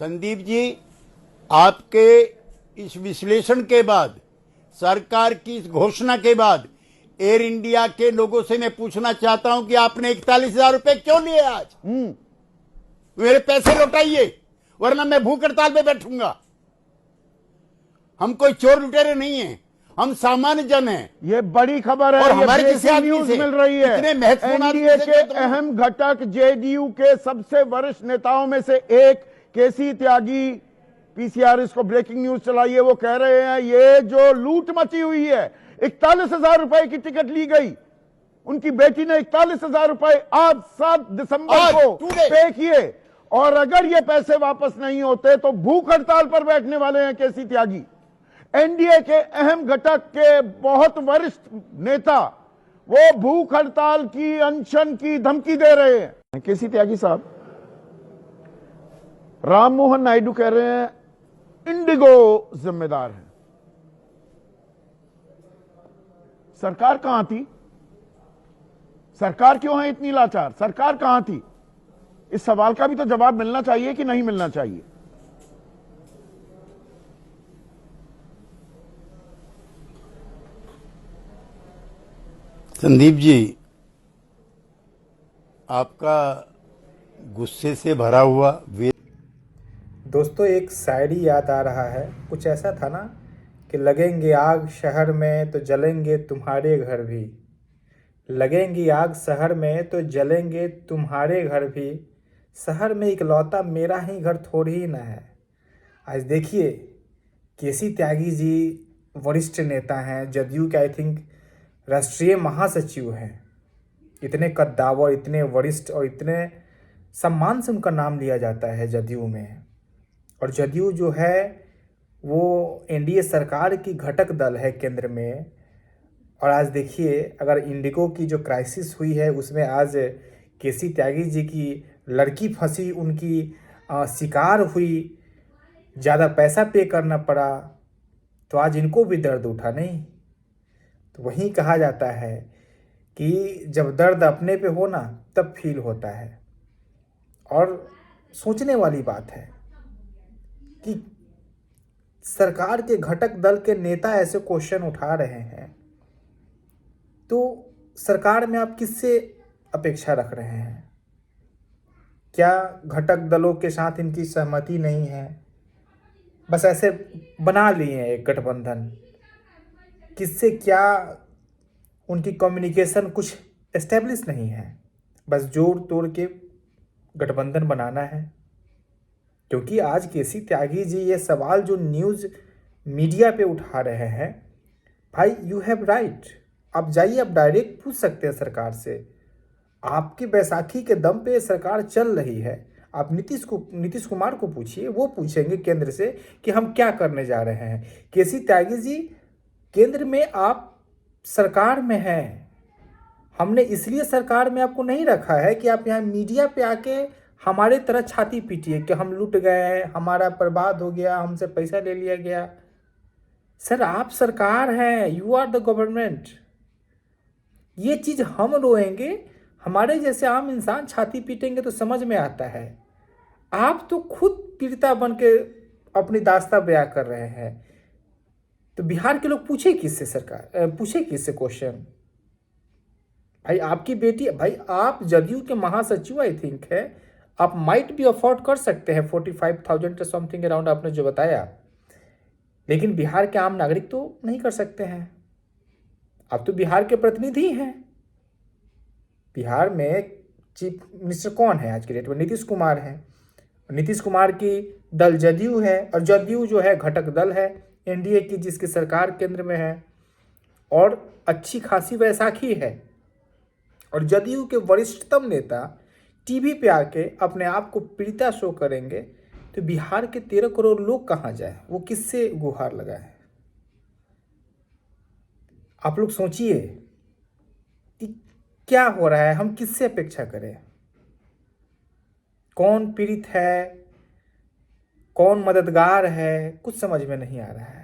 संदीप जी, आपके इस विश्लेषण के बाद, सरकार की इस घोषणा के बाद, एयर इंडिया के लोगों से मैं पूछना चाहता हूं कि आपने 41,000 रुपए क्यों लिए आज? मेरे पैसे लौटाइए, वरना मैं भूख हड़ताल पे बैठूंगा। हम कोई चोर लुटेरे नहीं हैं, हम सामान्य जन हैं। ये बड़ी खबर है और हमारे ये किसी आदमी न्यूज से मिल रही है। इतने महत्वपूर्ण एनडीए आदमी से के अहम घटक जेडीयू के सबसे वरिष्ठ नेताओं में से एक केसी त्यागी, पीसीआर इसको ब्रेकिंग न्यूज चलाई है, वो कह रहे हैं ये जो लूट मची हुई है, 41,000 रुपए की टिकट ली गई, उनकी बेटी ने 41,000 रुपए आज 7 दिसंबर को पे किए, और अगर ये पैसे वापस नहीं होते तो भूख हड़ताल पर बैठने वाले हैं केसी त्यागी। एनडीए के अहम घटक के बहुत वरिष्ठ नेता वो भूख हड़ताल की, अनशन की धमकी दे रहे हैं। केसी त्यागी साहब, राम मोहन नायडू कह रहे हैं इंडिगो जिम्मेदार है। सरकार कहां थी? सरकार क्यों है इतनी लाचार? सरकार कहां थी? इस सवाल का भी तो जवाब मिलना चाहिए कि नहीं मिलना चाहिए? संदीप जी, आपका गुस्से से भरा हुआ दोस्तों, एक शायरी याद आ रहा है। कुछ ऐसा था ना कि लगेंगे आग शहर में तो जलेंगे तुम्हारे घर भी, लगेंगी आग शहर में तो जलेंगे तुम्हारे घर भी, शहर में इकलौता मेरा ही घर थोड़ी ही ना है। आज देखिए, केसी त्यागी जी वरिष्ठ नेता हैं, जदयू के आई थिंक राष्ट्रीय महासचिव हैं। इतने कद्दावर, इतने वरिष्ठ और इतने सम्मान से उनका नाम लिया जाता है जदयू में। और जदयू जो है वो एनडीए सरकार की घटक दल है केंद्र में। और आज देखिए, अगर इंडिगो की जो क्राइसिस हुई है उसमें आज केसी त्यागी जी की लड़की फंसी, उनकी शिकार हुई, ज़्यादा पैसा पे करना पड़ा, तो आज इनको भी दर्द उठा नहीं। तो वहीं कहा जाता है कि जब दर्द अपने पे हो ना तब फील होता है। और सोचने वाली बात है कि सरकार के घटक दल के नेता ऐसे क्वेश्चन उठा रहे हैं, तो सरकार में आप किससे अपेक्षा रख रहे हैं? क्या घटक दलों के साथ इनकी सहमति नहीं है? बस ऐसे बना लिए हैं एक गठबंधन। किससे क्या उनकी कम्युनिकेशन कुछ एस्टेब्लिश नहीं है, बस जोड़ तोड़ के गठबंधन बनाना है। क्योंकि आज केसी त्यागी जी ये सवाल जो न्यूज़ मीडिया पे उठा रहे हैं, भाई यू हैव राइट, आप जाइए, आप डायरेक्ट पूछ सकते हैं सरकार से। आपकी बैसाखी के दम पे सरकार चल रही है, आप नीतीश कुमार को पूछिए, वो पूछेंगे केंद्र से कि हम क्या करने जा रहे हैं। केसी त्यागी जी, केंद्र में आप सरकार में हैं, हमने इसलिए सरकार में आपको नहीं रखा है कि आप यहाँ मीडिया पे आके हमारे तरह छाती पीटिए कि हम लूट गए, हमारा बर्बाद हो गया, हमसे पैसा ले लिया गया। सर, आप सरकार हैं, यू आर द गवर्नमेंट। ये चीज़ हम रोएंगे, हमारे जैसे आम इंसान छाती पीटेंगे तो समझ में आता है। आप तो खुद पीड़िता बन के अपनी दास्तां बयां कर रहे हैं। तो बिहार के लोग पूछे किससे? सरकार पूछे किससे क्वेश्चन? भाई आपकी बेटी, भाई आप जदयू के महासचिव आई थिंक है, आप माइट भी अफोर्ड कर सकते हैं 45,000 समथिंग अराउंड आपने जो बताया, लेकिन बिहार के आम नागरिक तो नहीं कर सकते हैं। आप तो बिहार के प्रतिनिधि हैं। बिहार में चीफ मिनिस्टर कौन है आज के डेट में? नीतीश कुमार हैं। नीतीश कुमार की दल जदयू है, और जदयू जो है घटक दल है एनडीए की, जिसकी सरकार केंद्र में है, और अच्छी खासी वैसाखी है। और जदयू के वरिष्ठतम नेता टीवी पे आके अपने आप को पीड़िता शो करेंगे, तो बिहार के 13 करोड़ लोग कहाँ जाए? वो किससे गुहार लगाए? आप लोग सोचिए कि क्या हो रहा है, हम किससे अपेक्षा करें? कौन पीड़ित है, कौन मददगार है, कुछ समझ में नहीं आ रहा है।